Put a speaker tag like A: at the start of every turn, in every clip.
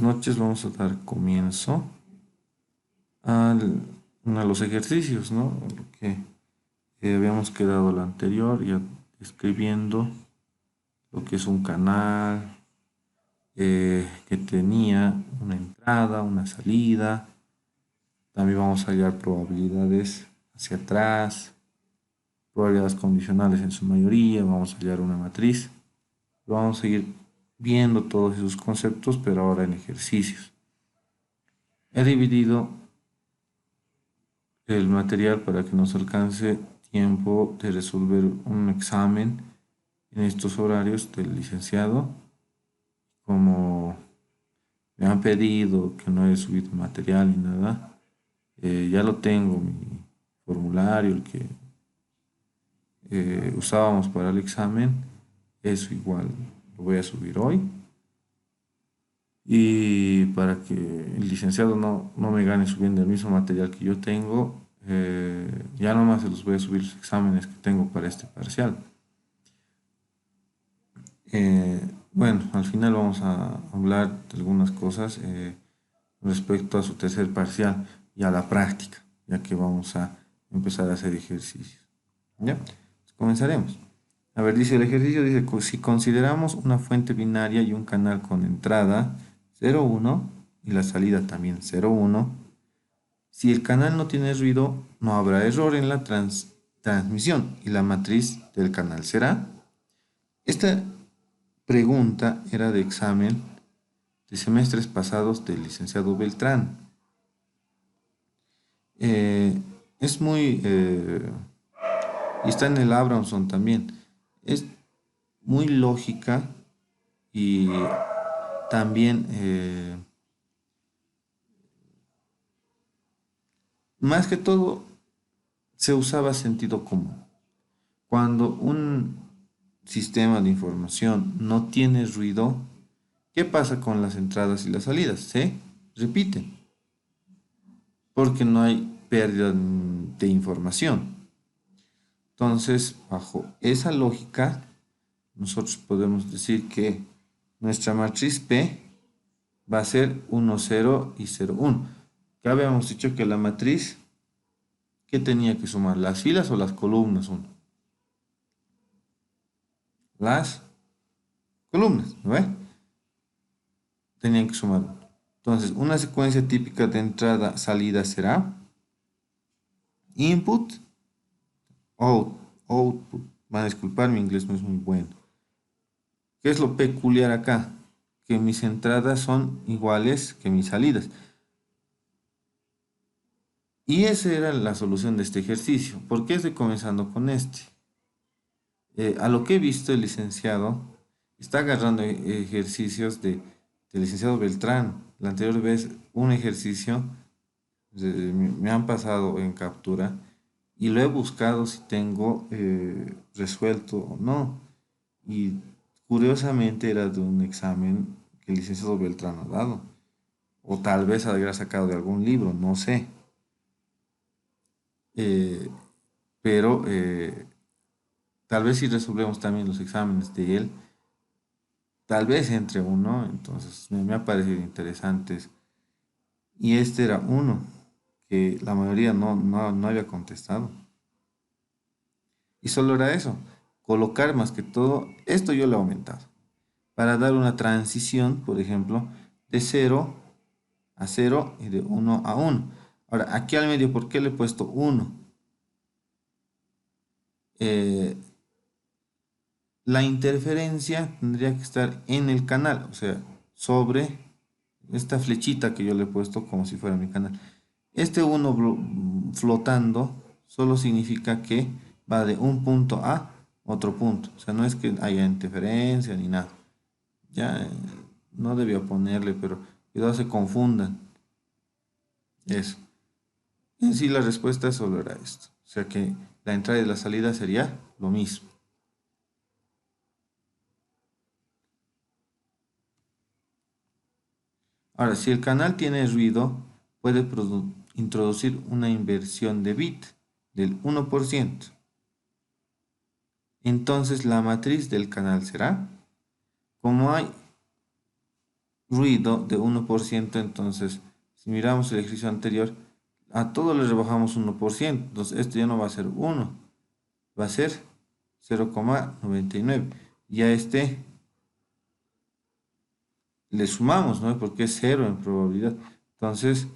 A: noches, vamos a dar comienzo al- a los ejercicios, ¿no? Lo que habíamos quedado la anterior, ya escribiendo lo que es un canal que tenía una entrada, una salida. También vamos a hallar probabilidades hacia atrás, probabilidades condicionales en su mayoría, vamos a hallar una matriz. Vamos a ir viendo todos esos conceptos, pero ahora en ejercicios. He dividido el material para que nos alcance tiempo de resolver un examen en estos horarios del licenciado. Como me han pedido que no he subido material ni nada, ya lo tengo, mi formulario, el que usábamos para el examen, eso igual lo voy a subir hoy. Y para que el licenciado no me gane subiendo el mismo material que yo tengo, ya nomás se los voy a subir los exámenes que tengo para este parcial. Bueno, al final vamos a hablar de algunas cosas respecto a su tercer parcial y a la práctica, ya que vamos a empezar a hacer ejercicios. ¿Ya? Comenzaremos. A ver, dice el ejercicio, dice, si consideramos una fuente binaria y un canal con entrada 0,1 y la salida también 0,1, si el canal no tiene ruido, no habrá error en la transmisión y la matriz del canal será. Esta pregunta era de examen de semestres pasados del licenciado Beltrán. Es muy... y está en el Abramson también. Es muy lógica y también, más que todo, se usaba sentido común. Cuando un sistema de información no tiene ruido, ¿qué pasa con las entradas y las salidas? Se repiten, porque no hay pérdida de información. Entonces, bajo esa lógica, nosotros podemos decir que nuestra matriz P va a ser 1, 0 y 0, 1. Ya habíamos dicho que la matriz, ¿qué tenía que sumar? ¿Las filas o las columnas? Uno. Las columnas, ¿no ve? Tenían que sumar uno. Entonces, una secuencia típica de entrada-salida será input, output. Van a disculpar, mi inglés no es muy bueno. ¿Qué es lo peculiar acá? Que mis entradas son iguales que mis salidas. Y esa era la solución de este ejercicio. ¿Por qué estoy comenzando con este? A lo que he visto, el licenciado está agarrando ejercicios del licenciado Beltrán. La anterior vez, un ejercicio me han pasado en captura y lo he buscado si tengo resuelto o no. Y curiosamente era de un examen que el licenciado Beltrán ha dado. O tal vez habrá sacado de algún libro, no sé. Eh, pero tal vez si resolvemos también los exámenes de él, tal vez entre uno, entonces me ha parecido interesantes. Y este era uno que la mayoría no había contestado. Y solo era eso, colocar más que todo, esto yo lo he aumentado, para dar una transición, por ejemplo, de 0 a 0 y de 1 a 1. Ahora, aquí al medio, ¿por qué le he puesto 1? La interferencia tendría que estar en el canal, o sea, sobre esta flechita que yo le he puesto como si fuera mi canal. Este uno flotando solo significa que va de un punto a otro punto. O sea, no es que haya interferencia ni nada. Ya no debía ponerle, pero cuidado se confundan. Eso. En sí la respuesta solo era esto. O sea que la entrada y la salida sería lo mismo. Ahora, si el canal tiene ruido, puede introducir una inversión de bit del 1%. Entonces la matriz del canal será, como hay ruido de 1%, entonces si miramos el ejercicio anterior, a todo le rebajamos 1%, entonces esto ya no va a ser 1, va a ser 0,99. Y a este le sumamos, ¿no? Porque es 0 en probabilidad. Entonces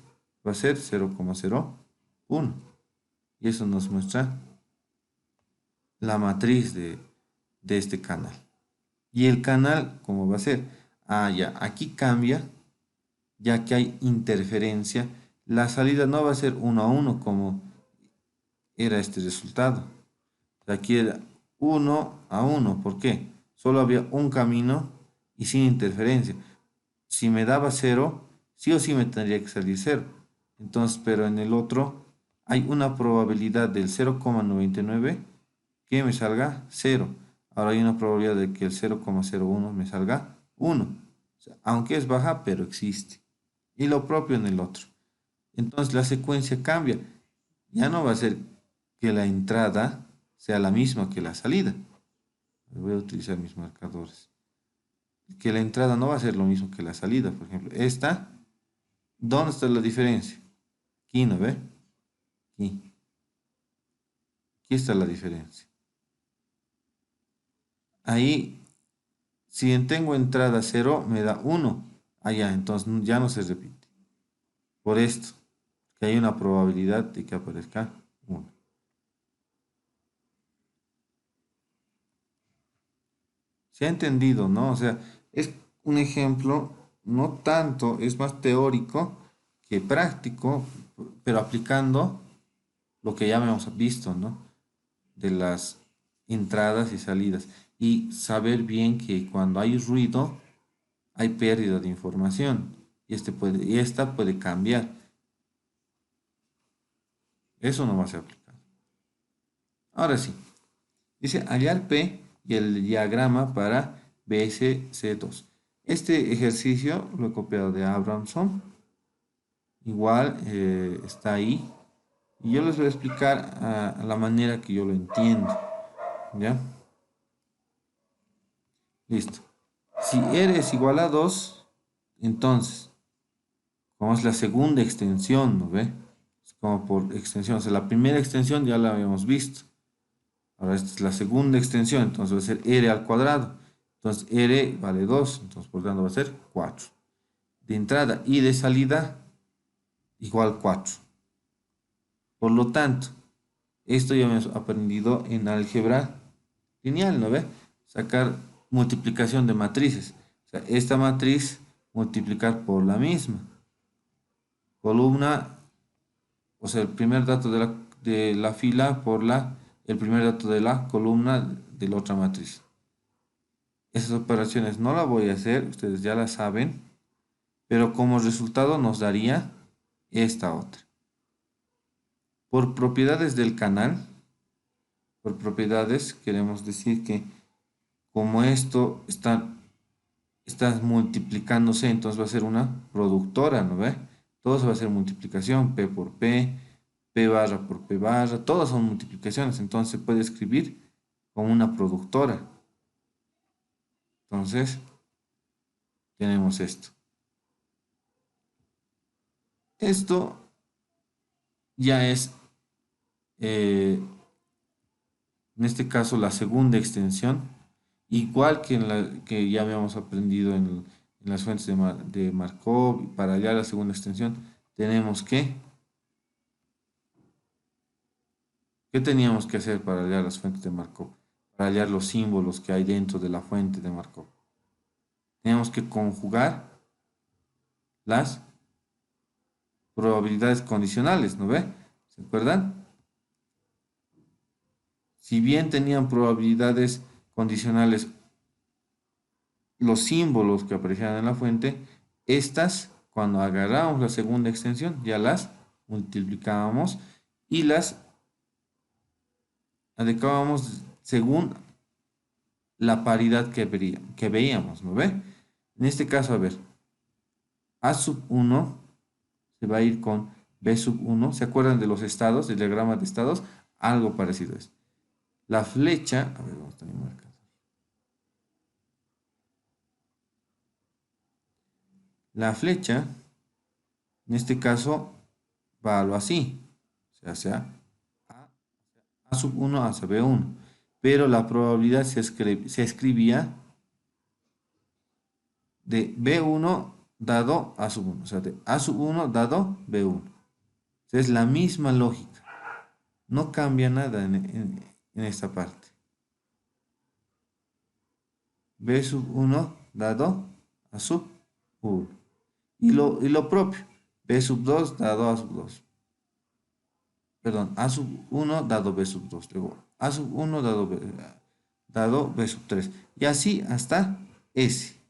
A: va a ser 0,01. Y eso nos muestra la matriz de este canal. Y el canal, ¿cómo va a ser? Ah, ya, aquí cambia, ya que hay interferencia. La salida no va a ser 1 a 1 como era este resultado. Aquí era 1 a 1. ¿Por qué? Solo había un camino y sin interferencia. Si me daba 0, sí o sí me tendría que salir 0. Entonces, pero en el otro hay una probabilidad del 0,99 que me salga 0. Ahora hay una probabilidad de que el 0,01 me salga 1. O sea, aunque es baja, pero existe. Y lo propio en el otro. Entonces la secuencia cambia. Ya no va a ser que la entrada sea la misma que la salida. Voy a utilizar mis marcadores. Que la entrada no va a ser lo mismo que la salida. Por ejemplo, esta, ¿dónde está la diferencia? Aquí, ¿no ve? Aquí. Aquí está la diferencia. Ahí, si tengo entrada 0, me da 1. Allá, entonces ya no se repite. Por esto, que hay una probabilidad de que aparezca 1. Se ha entendido, ¿no? O sea, es un ejemplo, no tanto, es más teórico que práctico, pero aplicando lo que ya hemos visto, ¿no? De las entradas y salidas. Y saber bien que cuando hay ruido, hay pérdida de información. Y esta puede cambiar. Eso no va a ser aplicado. Ahora sí, dice hallar P y el diagrama para BSC2. Este ejercicio lo he copiado de Abramson. Igual está ahí. Y yo les voy a explicar a la manera que yo lo entiendo. ¿Ya? Listo. Si R es igual a 2, entonces, como es la segunda extensión, ¿no ve? Es como por extensión. O sea, la primera extensión ya la habíamos visto. Ahora esta es la segunda extensión, entonces va a ser R al cuadrado. Entonces R vale 2, entonces por tanto va a ser 4. De entrada y de salida igual 4. Por lo tanto, esto ya hemos aprendido en álgebra lineal, ¿no ve? Sacar multiplicación de matrices. O sea, esta matriz multiplicar por la misma. Columna, o sea, el primer dato de la fila por el primer dato de la columna de la otra matriz. Esas operaciones no las voy a hacer, ustedes ya las saben, pero como resultado nos daría esta otra. Por propiedades del canal, por propiedades queremos decir que como esto está multiplicándose, entonces va a ser una productora, ¿no ve? Todo se va a hacer multiplicación, P por P, P barra por P barra, todas son multiplicaciones, entonces se puede escribir como una productora. Entonces, tenemos esto. Esto ya es, en este caso, la segunda extensión, igual que, que ya habíamos aprendido en las fuentes de Markov. Para hallar la segunda extensión, tenemos que, ¿qué teníamos que hacer para hallar las fuentes de Markov? Para hallar los símbolos que hay dentro de la fuente de Markov. Tenemos que conjugar las probabilidades condicionales, ¿no ve? ¿Se acuerdan? Si bien tenían probabilidades condicionales los símbolos que aparecían en la fuente, estas, cuando agarrábamos la segunda extensión, ya las multiplicábamos y las adecuábamos según la paridad que veíamos, ¿no ve? En este caso, a ver, A sub 1 se va a ir con B sub 1. ¿Se acuerdan de los estados, del diagrama de estados? Algo parecido es. La flecha, a ver, vamos a marcar. La flecha, en este caso, va algo así. O sea, A sub 1 hacia B1. Pero la probabilidad se escribía de B1 dado A sub 1. O sea, de A sub 1 dado B1. Es la misma lógica. No cambia nada en esta parte. B sub 1 dado A sub 1. Y lo propio. B sub 2 dado A sub 2. Perdón, A sub 1 dado B sub 2. Luego A sub 1 dado B sub 3. Y así hasta S.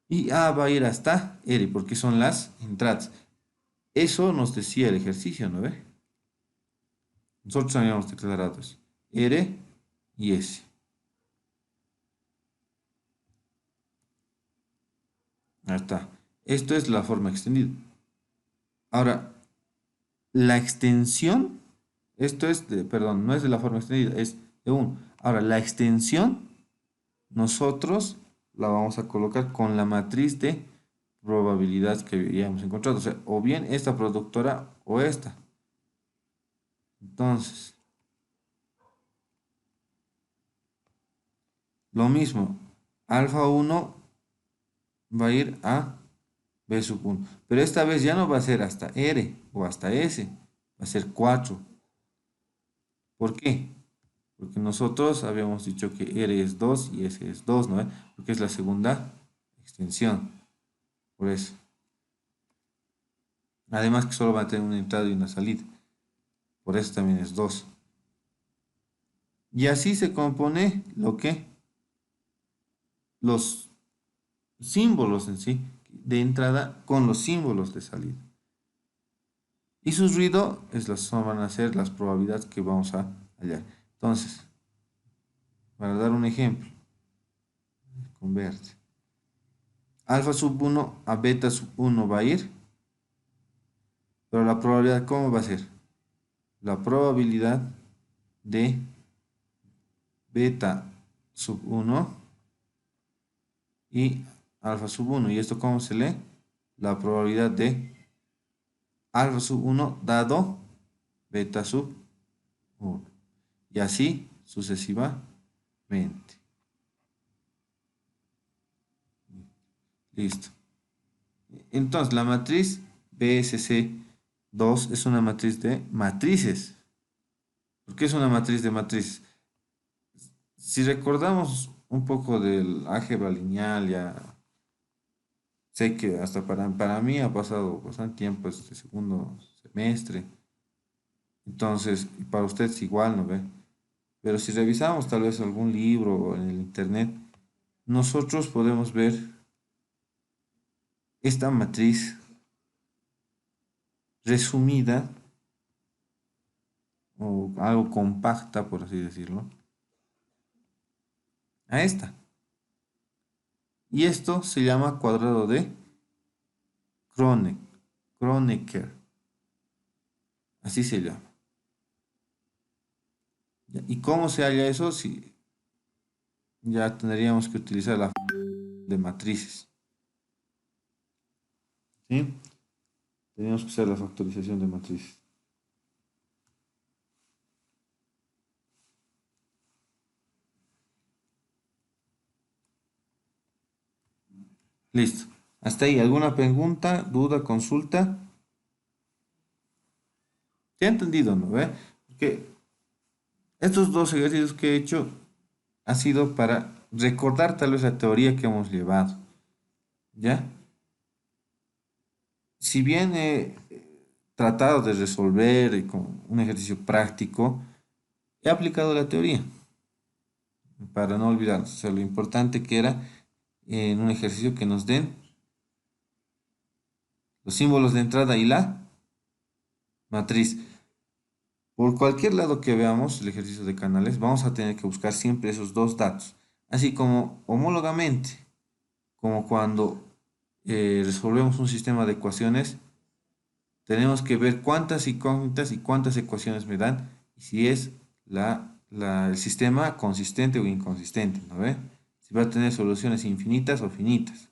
A: Y A va a ir hasta R, porque son las entradas. Eso nos decía el ejercicio, ¿no ve? Nosotros habíamos declarado eso. R y S. Ahí está. Esto es la forma extendida. Ahora, la extensión, esto es perdón, no es de la forma extendida, es de 1. Ahora, la extensión, nosotros la vamos a colocar con la matriz de probabilidad que habíamos encontrado. O sea, o bien esta productora o esta. Entonces, lo mismo, alfa 1 va a ir a B sub 1. Pero esta vez ya no va a ser hasta R o hasta S, va a ser 4. ¿Por qué? Porque nosotros habíamos dicho que R es 2 y S es 2, ¿no? Porque es la segunda extensión. Por eso. Además que solo va a tener una entrada y una salida. Por eso también es 2. Y así se compone lo que los símbolos en sí de entrada con los símbolos de salida. Y su ruido van a ser las probabilidades que vamos a hallar. Entonces, para dar un ejemplo, convierte. Alfa sub 1 a beta sub 1 va a ir, pero la probabilidad, ¿cómo va a ser? La probabilidad de beta sub 1 y alfa sub 1. ¿Y esto cómo se lee? La probabilidad de alfa sub 1 dado beta sub 1. Y así sucesivamente. Listo. Entonces, la matriz BSC2 es una matriz de matrices. ¿Por qué es una matriz de matrices? Si recordamos un poco del álgebra lineal, ya sé que hasta para mí ha pasado bastante tiempo este segundo semestre. Entonces, y para ustedes igual, ¿no ve? Pero si revisamos tal vez algún libro o en el internet, nosotros podemos ver esta matriz resumida o algo compacta, por así decirlo, a esta. Y esto se llama cuadrado de Kronecker. Así se llama. ¿Y cómo se halla eso? Si ya tendríamos que utilizar la de matrices. ¿Sí? Tenemos que usar la factorización de matrices. Listo. Hasta ahí. ¿Alguna pregunta, duda, consulta? ¿Se ha entendido, no ve? Porque estos dos ejercicios que he hecho ha sido para recordar tal vez la teoría que hemos llevado. ¿Ya? Si bien he tratado de resolver con un ejercicio práctico, he aplicado la teoría para no olvidarnos. O sea, lo importante que era en un ejercicio que nos den los símbolos de entrada y la matriz. Por cualquier lado que veamos el ejercicio de canales, vamos a tener que buscar siempre esos dos datos. Así como homólogamente, como cuando resolvemos un sistema de ecuaciones, tenemos que ver cuántas incógnitas y cuántas ecuaciones me dan y si es el sistema consistente o inconsistente, ¿no ve? Si va a tener soluciones infinitas o finitas.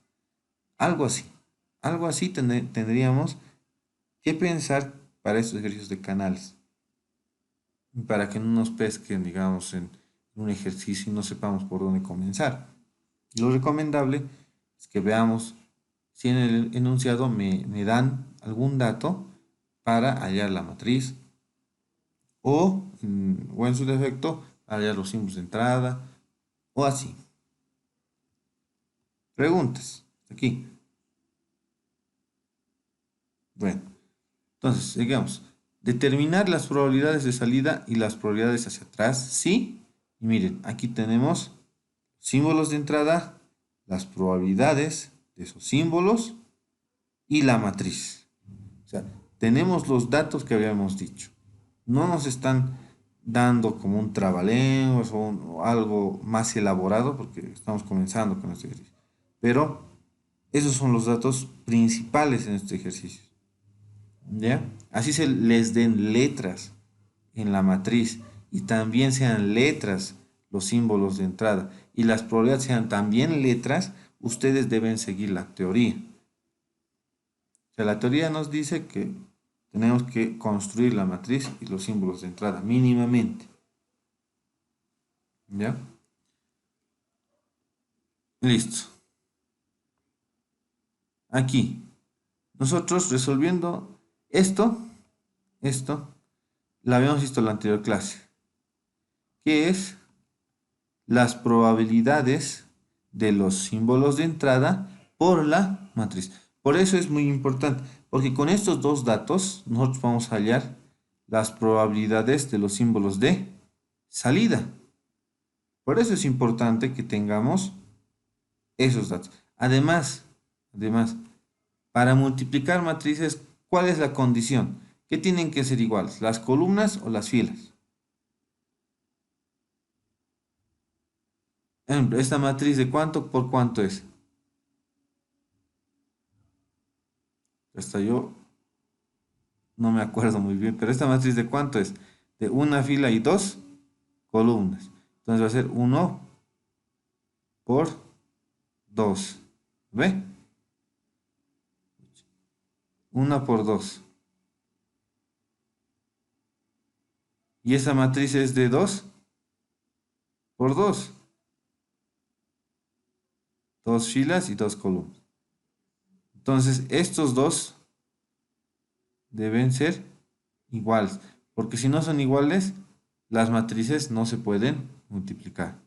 A: Algo así. Algo así tendríamos que pensar para estos ejercicios de canales. Para que no nos pesquen, digamos, en un ejercicio y no sepamos por dónde comenzar. Lo recomendable es que veamos si en el enunciado me dan algún dato para hallar la matriz o en su defecto hallar los símbolos de entrada o así. Preguntas. Aquí. Bueno, entonces, sigamos. Determinar las probabilidades de salida y las probabilidades hacia atrás, sí. Y miren, aquí tenemos símbolos de entrada, las probabilidades de esos símbolos y la matriz. O sea, tenemos los datos que habíamos dicho. No nos están dando como un trabalenguas o algo más elaborado porque estamos comenzando con este ejercicio. Pero esos son los datos principales en este ejercicio. ¿Ya? Así se les den letras en la matriz y también sean letras los símbolos de entrada y las probabilidades sean también letras, ustedes deben seguir la teoría. O sea, la teoría nos dice que tenemos que construir la matriz y los símbolos de entrada mínimamente. ¿Ya? Listo. Aquí, nosotros resolviendo esto, la habíamos visto en la anterior clase, que es las probabilidades de los símbolos de entrada por la matriz. Por eso es muy importante, porque con estos dos datos nosotros vamos a hallar las probabilidades de los símbolos de salida. Por eso es importante que tengamos esos datos. Además, para multiplicar matrices, ¿cuál es la condición? ¿Qué tienen que ser iguales? ¿Las columnas o las filas? Ejemplo, esta matriz de cuánto por cuánto es. Hasta yo no me acuerdo muy bien, pero esta matriz de cuánto es. De una fila y dos columnas. Entonces va a ser 1 por 2. ¿Ve? 1 por 2. Y esa matriz es de 2 por 2. Dos filas y dos columnas. Entonces estos dos deben ser iguales. Porque si no son iguales, las matrices no se pueden multiplicar.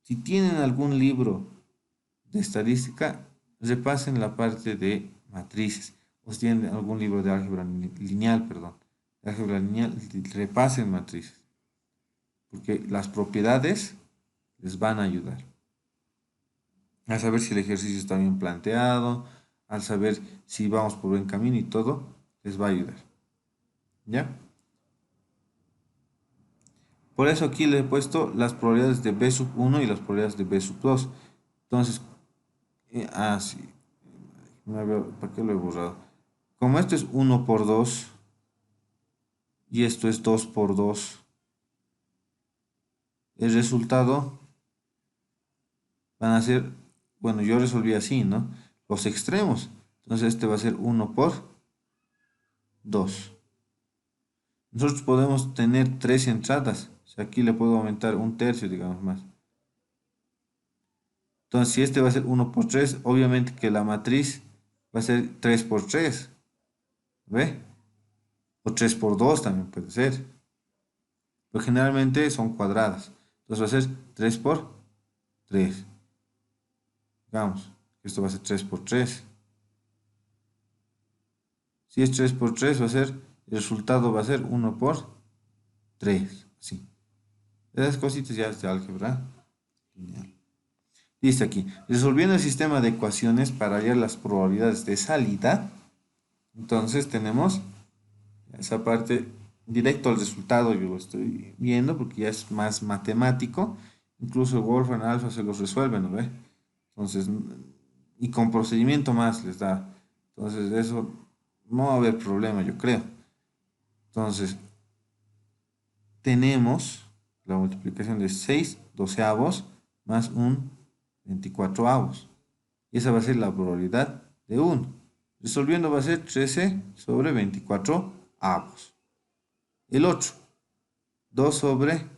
A: Si tienen algún libro de estadística, repasen la parte de matrices. O si tienen algún libro de álgebra lineal, perdón, de álgebra lineal, repasen matrices. Porque las propiedades les van a ayudar. A saber si el ejercicio está bien planteado, al saber si vamos por buen camino y todo, les va a ayudar. ¿Ya? Por eso aquí le he puesto las probabilidades de B sub 1 y las probabilidades de B sub 2. Entonces, sí. ¿Para qué lo he borrado? Como esto es 1 por 2 y esto es 2 por 2, el resultado van a ser, bueno, yo resolví así, ¿no? Los extremos. Entonces este va a ser 1 por 2. Nosotros podemos tener 3 entradas. O sea, aquí le puedo aumentar un tercio, digamos más. Entonces, si este va a ser 1 por 3, obviamente que la matriz va a ser 3 por 3. ¿Ve? O 3 por 2 también puede ser. Pero generalmente son cuadradas. Entonces va a ser 3 por 3. Digamos, esto va a ser 3 por 3. Si es 3 por 3, va a ser, el resultado va a ser 1 por 3. Así. Esas cositas ya es de álgebra lineal. Dice aquí, resolviendo el sistema de ecuaciones para hallar las probabilidades de salida. Entonces tenemos esa parte directo al resultado, yo lo estoy viendo porque ya es más matemático. Incluso Wolfram Alpha se los resuelve, ¿no ve? Entonces, y con procedimiento más les da. Entonces, eso no va a haber problema, yo creo. Entonces, tenemos la multiplicación de 6 doceavos más un 24avos. Y esa va a ser la probabilidad de 1. Resolviendo va a ser 13 sobre 24 avos. El 8, 2 sobre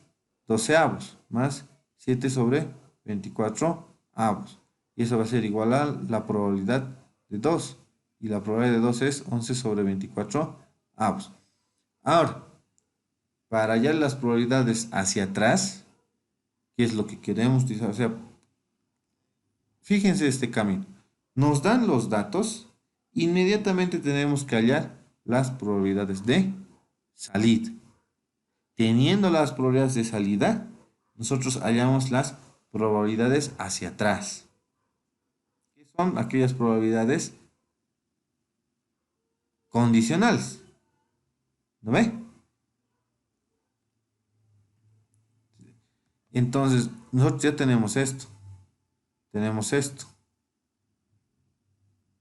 A: 12 avos más 7 sobre 24 avos. Y eso va a ser igual a la probabilidad de 2. Y la probabilidad de 2 es 11 sobre 24 avos. Ahora, para hallar las probabilidades hacia atrás, ¿qué es lo que queremos? O sea, fíjense este camino. Nos dan los datos, inmediatamente tenemos que hallar las probabilidades de salida. Teniendo las probabilidades de salida, nosotros hallamos las probabilidades hacia atrás. ¿Qué son aquellas probabilidades condicionales? ¿No ve? Entonces, nosotros ya tenemos esto. Tenemos esto.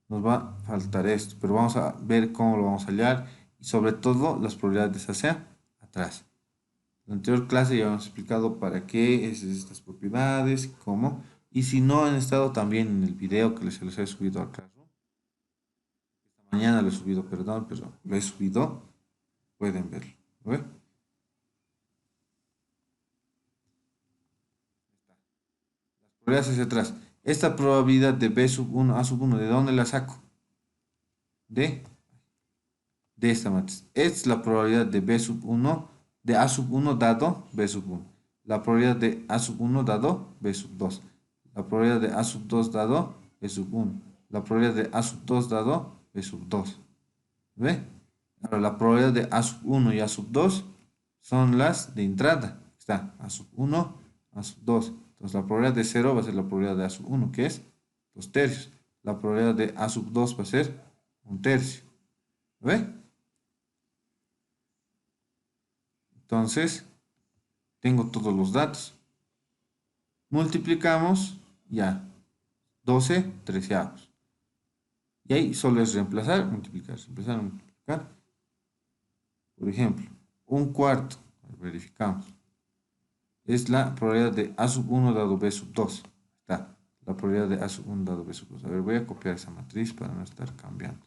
A: Nos va a faltar esto, pero vamos a ver cómo lo vamos a hallar y sobre todo las probabilidades hacia atrás. En la anterior clase ya hemos explicado para qué es estas propiedades, cómo, y si no han estado también en el video que se los he subido acá. Esta mañana lo he subido, perdón, pero lo he subido, pueden verlo. ¿Lo ve? Probabilidades hacia atrás. Esta probabilidad de B sub 1 A sub 1, ¿de dónde la saco? De esta matriz. Esta es la probabilidad de B sub 1, de A sub 1 dado B sub 1. La probabilidad de A sub 1 dado B sub 2. La probabilidad de A sub 2 dado B sub 1. La probabilidad de A sub 2 dado B sub 2. ¿Ve? Ahora, la probabilidad de A sub 1 y A sub 2 son las de entrada. Está A sub 1, A sub 2. Entonces, la probabilidad de 0 va a ser la probabilidad de A sub 1, que es 2 tercios. La probabilidad de A sub 2 va a ser 1 tercio. ¿Ve? Entonces, tengo todos los datos. Multiplicamos, ya, 12 treceavos. Y ahí solo es reemplazar, multiplicar, reemplazar, multiplicar. Por ejemplo, un cuarto, verificamos, es la probabilidad de A sub 1 dado B sub 2. Está, la probabilidad de A sub 1 dado B sub 2. A ver, voy a copiar esa matriz para no estar cambiando.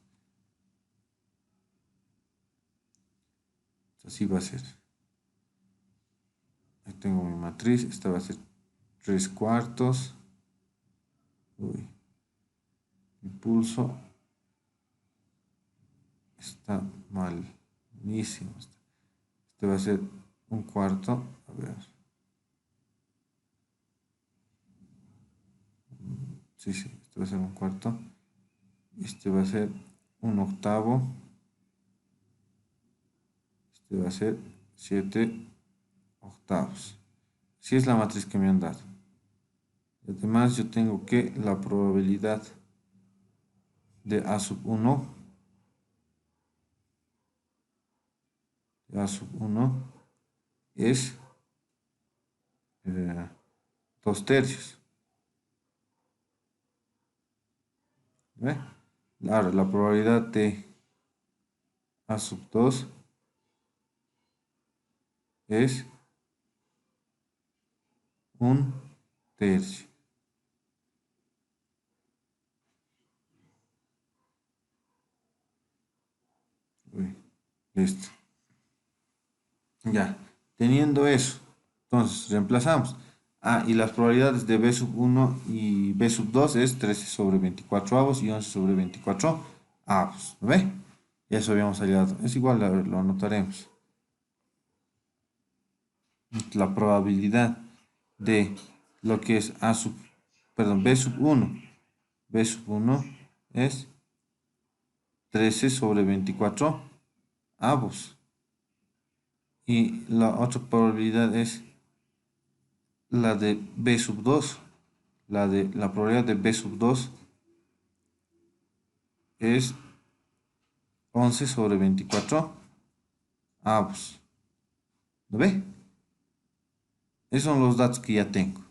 A: Así va a ser. Ahí tengo mi matriz, esta va a ser 3 cuartos. Uy, mi pulso está malísimo. Este va a ser un cuarto. A ver. Sí, este va a ser un cuarto. Este va a ser un octavo. Este va a ser 7 octavos. Así es la matriz que me han dado. Además, yo tengo que la probabilidad de A sub 1 es 2 tercios. ¿Ve? Ahora, la probabilidad de A sub 2 es 1 tercio. Uy, listo. Ya, teniendo eso, entonces reemplazamos. Ah, y las probabilidades de B sub 1 y B sub 2 es 13 sobre 24 avos y 11 sobre 24 avos. ¿Lo ve? Eso habíamos hallado. Es igual, a ver, lo anotaremos. La probabilidad de lo que es A sub, perdón, B sub 1. B sub 1 es 13 sobre 24 avos. Y la otra probabilidad es la de B sub 2. La probabilidad de B sub 2 es 11 sobre 24 avos. ¿Lo ve? Esos son los datos que ya tengo.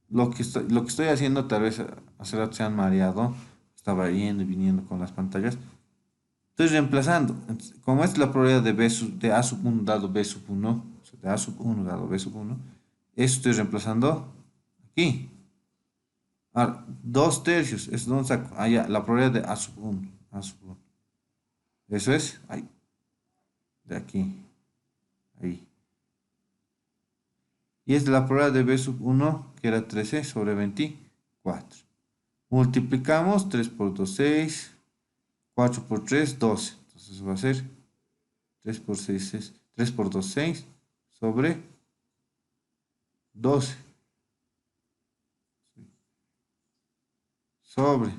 A: Lo que estoy haciendo, tal vez hace rato se han mareado. Estaba yendo y viniendo con las pantallas. Estoy reemplazando. Como es la probabilidad de A sub 1 dado B sub 1, o sea, de A sub 1 dado B sub 1, eso estoy reemplazando aquí. Ahora, 2 tercios, es donde saco. Ah, ya, la probabilidad de A sub 1. A sub 1. Eso es, ahí, de aquí, ahí. Y es la probabilidad de B sub 1, que era 13 sobre 24. Multiplicamos 3 por 2, 6. 4 por 3, 12. Entonces va a ser 3 por 6 es 3 por 2, 6 sobre 12 sobre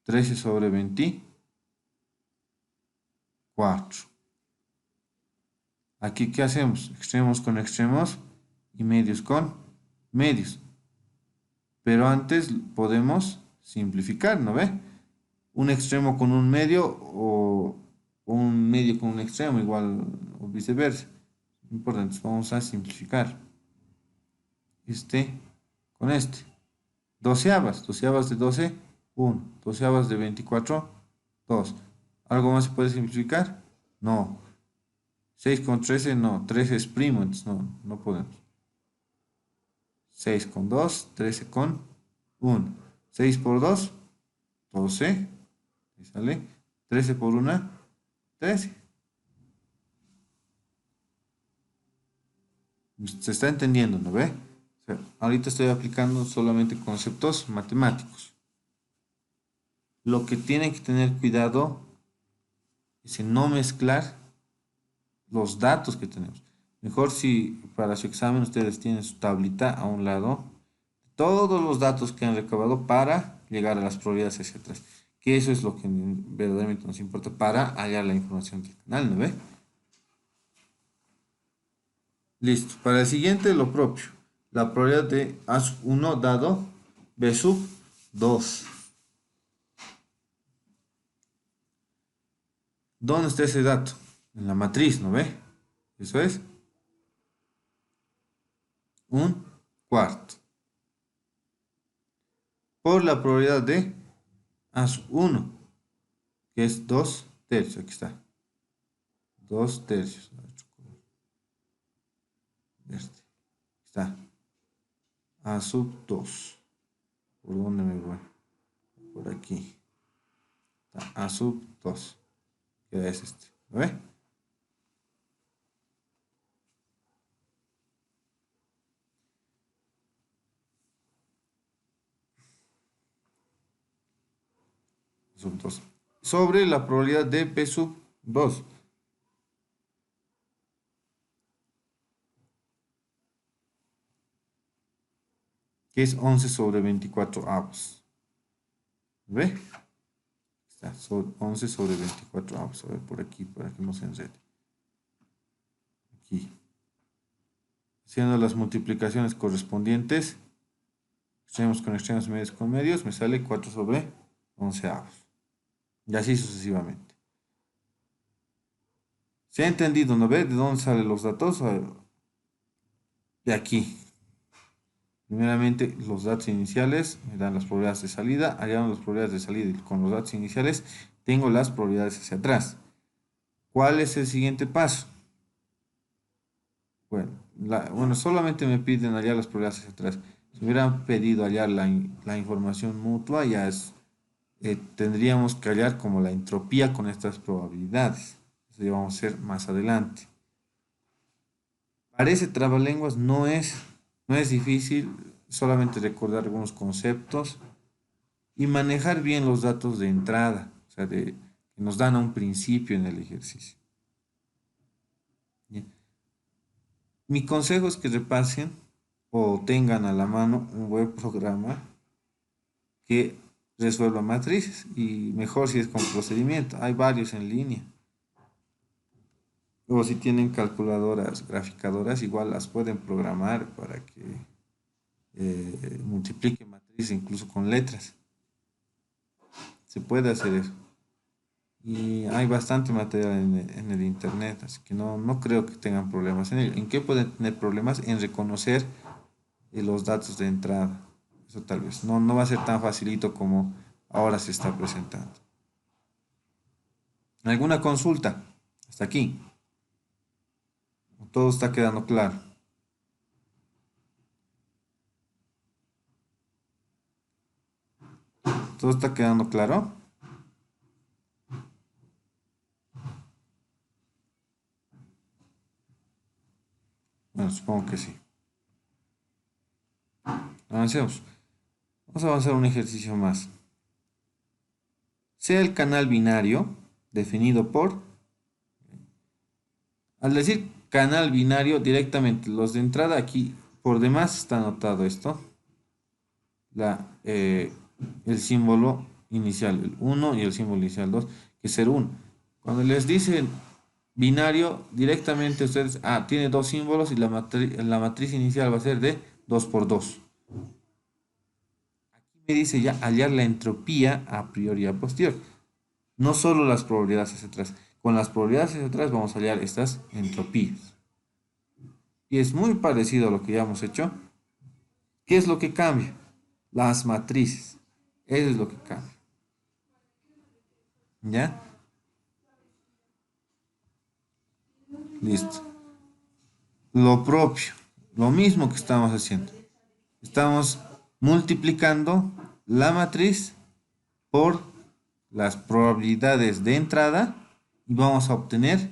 A: 13 sobre 24. Aquí, ¿qué hacemos? Extremos con extremos y medios con medios. Pero antes podemos simplificar, ¿no ve? Un extremo con un medio o un medio con un extremo, igual o viceversa. Importante, vamos a simplificar este con este. Doceavas, doceavas de 12, 1. Doceavas de 24, 2. ¿Algo más se puede simplificar? No. 6 con 13, no. 13 es primo, entonces no podemos. 6 con 2, 13 con 1. 6 por 2, 12. Ahí sale. 13 por 1, 13. Se está entendiendo, ¿no ve? O sea, ahorita estoy aplicando solamente conceptos matemáticos. Lo que tienen que tener cuidado es en no mezclar los datos que tenemos. Mejor si para su examen ustedes tienen su tablita a un lado, todos los datos que han recabado para llegar a las probabilidades hacia atrás. Que eso es lo que verdaderamente nos importa para hallar la información del canal, ¿no ve? Listo. Para el siguiente, lo propio. La probabilidad de A sub 1 dado B sub 2. ¿Dónde está ese dato? En la matriz, ¿no ve? Eso es un cuarto. Por la probabilidad de A sub 1, que es 2 tercios. Aquí está. 2 tercios. Este. Está. A sub 2. ¿Por dónde me voy? Por aquí. Está. A sub 2. Que es este. ¿Lo ve? Sub 2. Sobre la probabilidad de P sub 2. Que es 11 sobre 24 avos. ¿Ve? Está 11 sobre 24 avos. A ver, por aquí, para que no se enrede. Aquí. Haciendo las multiplicaciones correspondientes, extremos con extremos, medios con medios, me sale 4 sobre 11 avos. Y así sucesivamente. ¿Se ha entendido, no ve? ¿De dónde salen los datos? De aquí. Primeramente, los datos iniciales me dan las probabilidades de salida. Hallando las probabilidades de salida y con los datos iniciales, tengo las probabilidades hacia atrás. ¿Cuál es el siguiente paso? Bueno, solamente me piden hallar las probabilidades hacia atrás. Si hubieran pedido hallar la información mutua, ya tendríamos que hallar como la entropía con estas probabilidades. Eso ya vamos a hacer más adelante. Parece trabalenguas, no es difícil, solamente recordar algunos conceptos y manejar bien los datos de entrada, o sea, que nos dan a un principio en el ejercicio. Bien. Mi consejo es que repasen o tengan a la mano un buen programa que resuelva matrices y mejor si es con procedimiento. Hay varios en línea. O si tienen calculadoras graficadoras, igual las pueden programar para que multipliquen matrices incluso con letras. Se puede hacer eso. Y hay bastante material en el internet, así que no creo que tengan problemas en ello. ¿En qué pueden tener problemas? En reconocer los datos de entrada. Eso tal vez. No va a ser tan facilito como ahora se está presentando. ¿Alguna consulta? Hasta aquí. Todo está quedando claro. ¿Todo está quedando claro? Bueno, supongo que sí. Avancemos. Vamos a avanzar un ejercicio más. Sea el canal binario definido por... Al decir canal binario directamente, los de entrada aquí por demás está anotado esto. El símbolo inicial, el 1 y el símbolo inicial 2, que es 1. Cuando les dicen binario, directamente ustedes, tiene dos símbolos y la matriz inicial va a ser de 2 por 2. Aquí me dice ya hallar la entropía a priori y a posteriori. No solo las probabilidades hacia atrás. Con las probabilidades hacia atrás vamos a hallar estas entropías. Y es muy parecido a lo que ya hemos hecho. ¿Qué es lo que cambia? Las matrices. Eso es lo que cambia. ¿Ya? Listo. Lo propio. Lo mismo que estamos haciendo. Estamos multiplicando la matriz por las probabilidades de entrada y vamos a obtener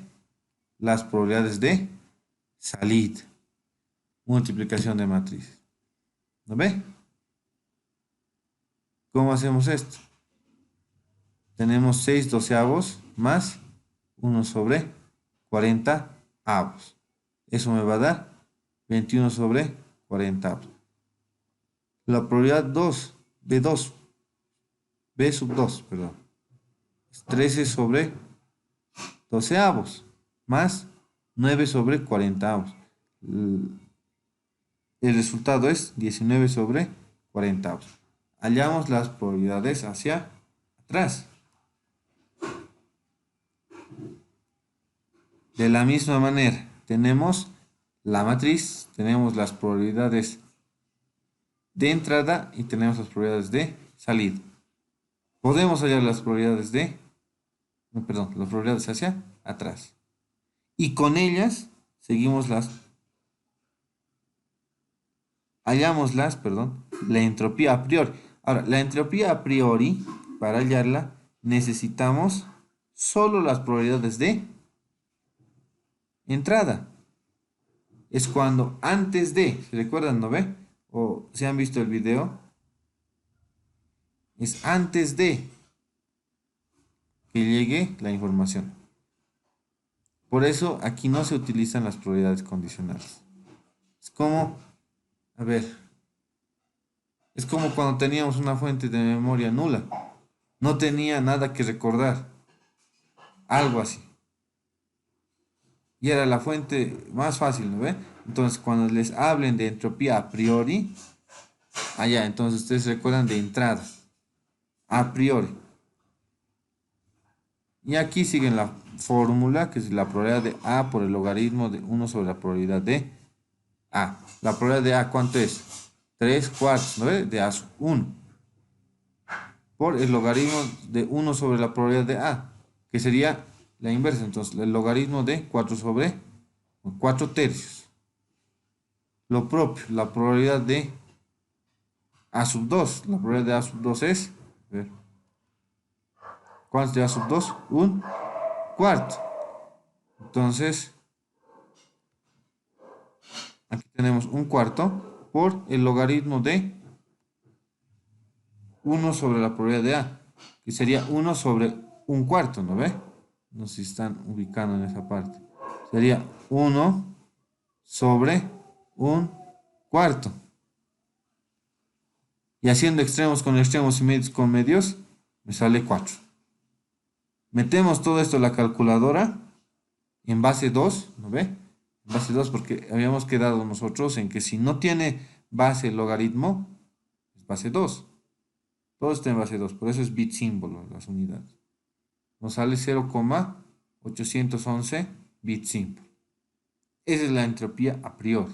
A: las probabilidades de salida. Multiplicación de matrices. ¿Lo ve? ¿Cómo hacemos esto? Tenemos 6 doceavos más 1 sobre 40 avos. Eso me va a dar 21 sobre 40 avos. La probabilidad 2, B2, B sub 2, perdón, es 13 sobre 12 avos más 9 sobre 40 avos. El resultado es 19 sobre 40 avos. Hallamos las probabilidades hacia atrás. De la misma manera, tenemos la matriz, tenemos las probabilidades de entrada y tenemos las probabilidades de salida. Podemos hallar las probabilidades las probabilidades hacia atrás. Y con ellas seguimos la entropía a priori. Ahora, la entropía a priori, para hallarla, necesitamos solo las probabilidades de entrada. Es cuando antes de, ¿se recuerdan, no ve? O si han visto el video, es antes de que llegue la información. Por eso aquí no se utilizan las probabilidades condicionales. Es como, a ver, es como cuando teníamos una fuente de memoria nula. No tenía nada que recordar. Algo así. Y era la fuente más fácil, ¿no ve? Entonces, cuando les hablen de entropía a priori, entonces ustedes recuerdan de entrada. A priori. Y aquí siguen la fórmula, que es la probabilidad de A por el logaritmo de 1 sobre la probabilidad de A. La probabilidad de A, ¿cuánto es? 3 cuartos, ¿no ve? De A sub 1. Por el logaritmo de 1 sobre la probabilidad de A, que sería la inversa. Entonces, el logaritmo de 4 sobre 4 tercios. Lo propio, la probabilidad de A sub 2. La probabilidad de A sub 2 es, a ver, ¿cuánto es de A sub 2? Un cuarto. Entonces, aquí tenemos un cuarto por el logaritmo de 1 sobre la probabilidad de A, que sería 1 sobre un cuarto, ¿no ve? No sé si están ubicando en esa parte. Sería 1 sobre un cuarto. Y haciendo extremos con extremos y medios con medios, me sale 4. Metemos todo esto en la calculadora en base 2, ¿no ve? En base 2 porque habíamos quedado nosotros en que si no tiene base el logaritmo, es base 2. Todo está en base 2, por eso es bit símbolo las unidades. Nos sale 0,811 bit símbolo. Esa es la entropía a priori.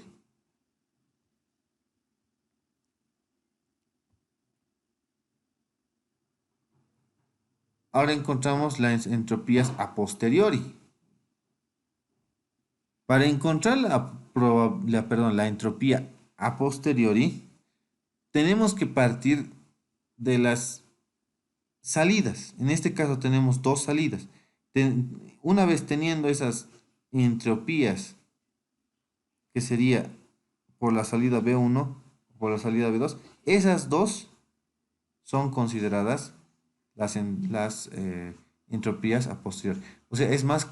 A: Ahora encontramos las entropías a posteriori. Para encontrar la entropía a posteriori, tenemos que partir de las salidas. En este caso tenemos dos salidas. Una vez teniendo esas entropías, que sería por la salida B1, por la salida B2, esas dos son consideradas las entropías a posteriori. O sea, es más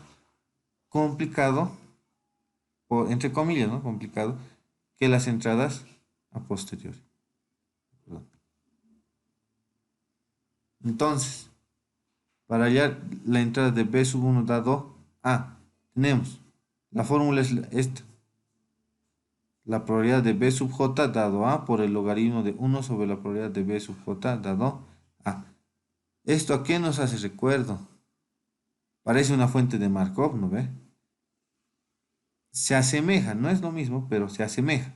A: complicado, entre comillas, ¿no? Complicado, que las entradas a posteriori. Perdón. Entonces, para hallar la entrada de B sub 1 dado A, tenemos, la fórmula es esta. La probabilidad de B sub J dado A por el logaritmo de 1 sobre la probabilidad de B sub J dado A. ¿Esto a qué nos hace recuerdo? Parece una fuente de Markov, ¿no ve? Se asemeja, no es lo mismo, pero se asemeja.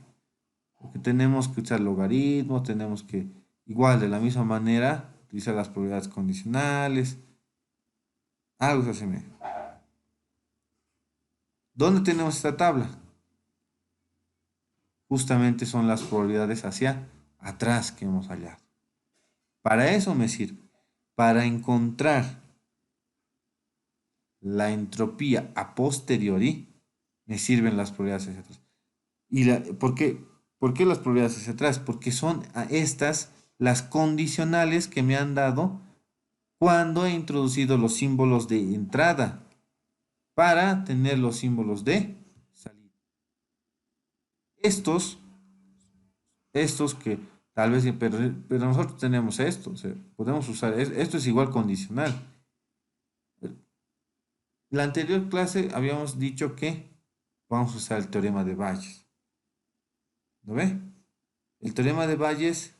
A: Porque tenemos que usar logaritmos, tenemos que, igual, de la misma manera, utilizar las probabilidades condicionales. Algo se asemeja. ¿Dónde tenemos esta tabla? Justamente son las probabilidades hacia atrás que hemos hallado. Para eso me sirve. Para encontrar la entropía a posteriori, me sirven las probabilidades hacia atrás. ¿Por qué las probabilidades hacia atrás? Porque son estas las condicionales que me han dado cuando he introducido los símbolos de entrada para tener los símbolos de salida. Estos que tal vez, pero nosotros tenemos esto, o sea, podemos usar, esto es igual condicional. La anterior clase habíamos dicho que vamos a usar el teorema de Bayes. ¿Lo ve? El teorema de Bayes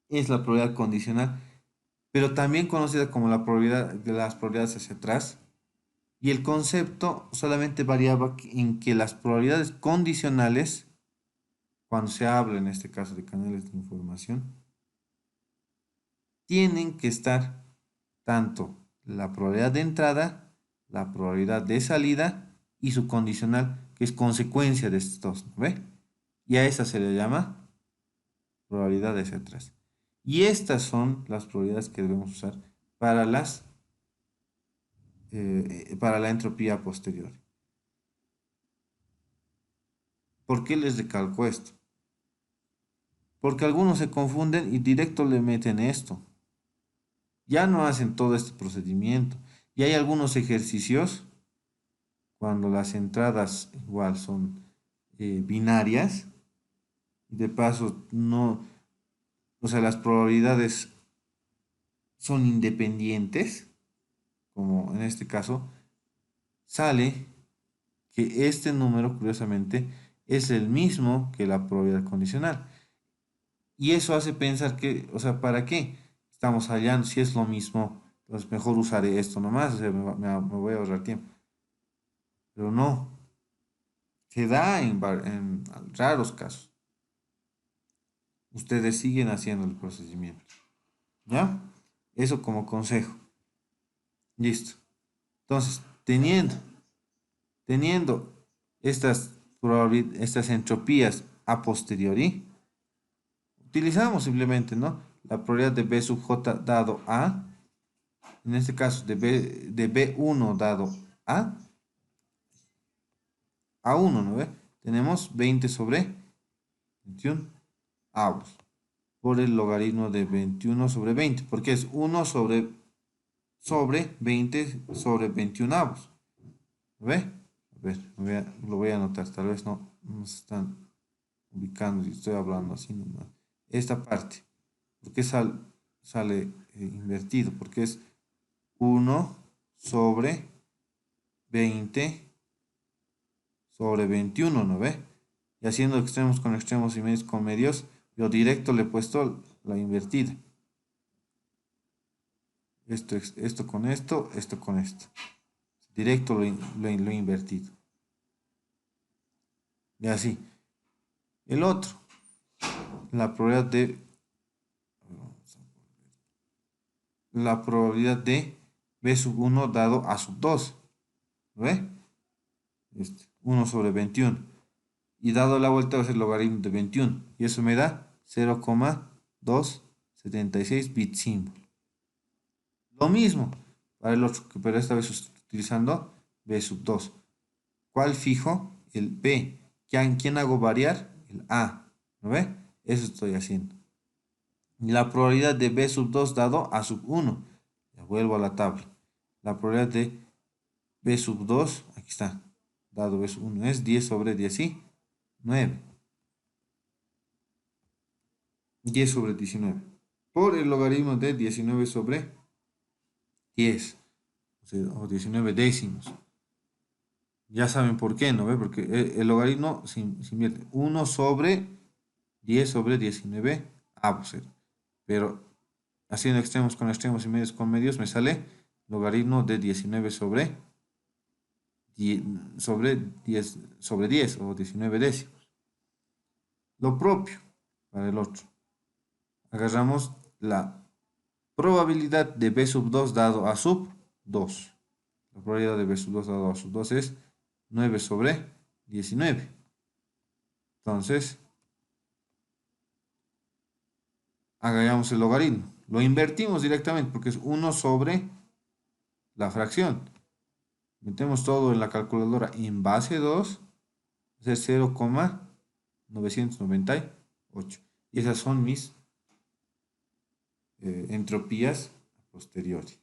A: es la probabilidad condicional, pero también conocida como la probabilidad de las probabilidades hacia atrás. Y el concepto solamente variaba en que las probabilidades condicionales, cuando se habla en este caso de canales de información, tienen que estar tanto la probabilidad de entrada, la probabilidad de salida y su condicional, que es consecuencia de estos, ¿no ve? Y a esa se le llama probabilidad hacia atrás. Y estas son las probabilidades que debemos usar para para la entropía posterior. ¿Por qué les recalco esto? Porque algunos se confunden y directo le meten esto. Ya no hacen todo este procedimiento. Y hay algunos ejercicios, cuando las entradas igual son binarias, y de paso no, o sea, las probabilidades son independientes, como en este caso, sale que este número, curiosamente, es el mismo que la probabilidad condicional. Y eso hace pensar que, o sea, ¿para qué estamos hallando? Si es lo mismo, pues mejor usaré esto nomás, o sea, me voy a ahorrar tiempo. Pero no, se da en raros casos. Ustedes siguen haciendo el procedimiento. ¿Ya? Eso como consejo. Listo. Entonces, teniendo estas entropías a posteriori, utilizamos simplemente, ¿no? La probabilidad de B sub J dado A, en este caso de B1 dado a 1, ¿no ve? Tenemos 20 sobre 21 avos por el logaritmo de 21 sobre 20, porque es 1 sobre 20 sobre 21 avos. ¿Lo ve? A ver, lo voy a anotar, tal vez no se están ubicando y estoy hablando así nomás. Esta parte, ¿por qué sale invertido? Porque es 1 sobre 20 sobre 21, ¿no ve? Y haciendo extremos con extremos y medios con medios, yo directo le he puesto la invertida. Esto con esto con esto. Directo lo he invertido. Y así. El otro, la probabilidad de B sub 1 dado A sub 2. ¿Ve? 1 sobre 21. Y dado la vuelta va a ser el logaritmo de 21. Y eso me da 0,276 bit symbol. Lo mismo para el otro, pero esta vez estoy utilizando B sub 2. ¿Cuál fijo? El B. ¿Quién hago variar? El A. ¿No ve? Eso estoy haciendo. La probabilidad de B sub 2 dado A sub 1. Ya vuelvo a la tabla. La probabilidad de B sub 2, aquí está, dado B sub 1 es 10 sobre 19. 10 sobre 19. Por el logaritmo de 19 sobre 10. O 19 décimos. Ya saben por qué, ¿no ve? Porque el logaritmo se invierte. 1 sobre 10 sobre 19 avos. Pero haciendo extremos con extremos y medios con medios me sale logaritmo de 19 sobre 10 sobre 10 o 19 décimos. Lo propio para el otro. Agarramos la probabilidad de B sub 2 dado a sub 2. La probabilidad de B sub 2 dado a sub 2 es 9 sobre 19. Entonces, hagamos el logaritmo. Lo invertimos directamente porque es 1 sobre la fracción. Metemos todo en la calculadora en base 2, es 0,998. Y esas son mis entropías a posteriori.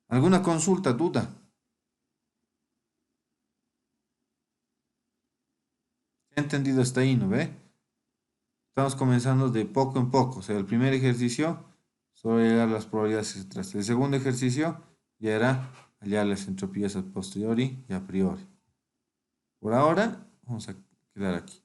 A: ¿Alguna consulta, duda? ¿Se ha entendido hasta ahí, no ve? Estamos comenzando de poco en poco. O sea, el primer ejercicio solo llegar a las probabilidades extras. El segundo ejercicio ya era hallar las entropías a posteriori y a priori. Por ahora, vamos a quedar aquí.